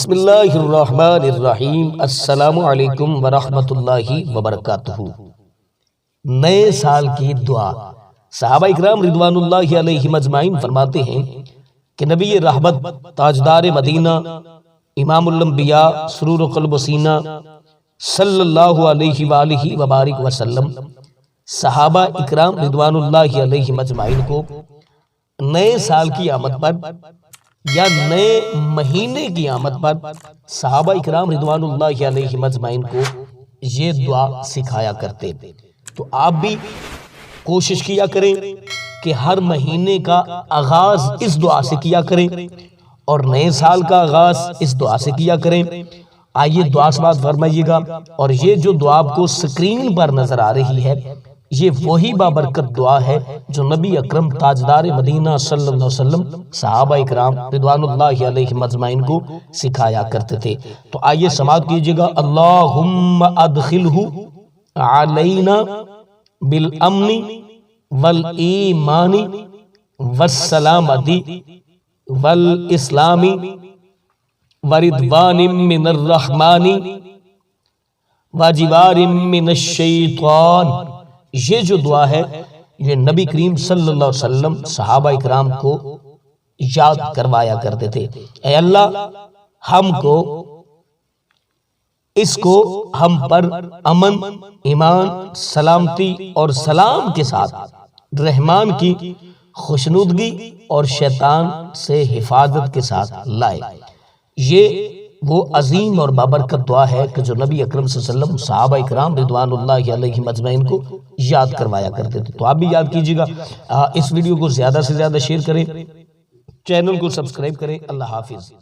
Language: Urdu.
بسم اللہ الرحمن الرحیم۔ السلام علیکم ورحمۃ اللہ وبرکاتہ۔ نئے سال کی دعا۔ صحابہ اکرام رضوان اللہ علیہم اجمعین فرماتے ہیں کہ نبی رحمت تاجدار مدینہ امام الانبیاء سرور قلب و سینہ صلی اللہ علیہ وآلہ وبارک وسلم صحابہ اکرام رضوان اللہ علیہم اجمعین کو نئے سال کی آمد پر یا نئے مہینے کی آمد پر صحابہ اکرام رضوان اللہ علیہ اجمعین کو یہ دعا سکھایا کرتے۔ تو آپ بھی کوشش کیا کریں کہ ہر مہینے کا آغاز اس دعا سے کیا کریں اور نئے سال کا آغاز اس دعا سے کیا کریں۔ آئیے دعا سماعت فرمائیے گا، اور یہ جو دعا آپ کو سکرین پر نظر آ رہی ہے یہ وہی بابرکت دعا ہے جو نبی اکرم تاجدار مدینہ صلی اللہ علیہ وسلم صحابہ اکرام رضوان اللہ علیہ اجمعین کو سکھایا کرتے تھے۔ تو آئیے سماعت کیجئے گا۔ اللہم ادخلہ علینا بالامن والایمان والسلامت والاسلام ورضوان من الرحمن وجوار من الشیطان۔ یہ جو دعا ہے یہ نبی کریم صلی اللہ علیہ وسلم صحابہ اکرام کو یاد کروایا کرتے تھے۔ اے اللہ ہم کو اس کو ہم پر امن، ایمان، سلامتی اور سلام کے ساتھ رحمان کی خوشنودگی اور شیطان سے حفاظت کے ساتھ لائے۔ یہ وہ عظیم اور بابرکت دعا ہے کہ جو نبی اکرم صلی اللہ علیہ وسلم صحابہ اکرام رضوان اللہ علیہ اجمعین کو یاد کروایا کرتے تھے۔ تو آپ بھی یاد کیجئے گا۔ اس ویڈیو کو زیادہ سے زیادہ شیئر کریں، چینل کو سبسکرائب کریں۔ اللہ حافظ۔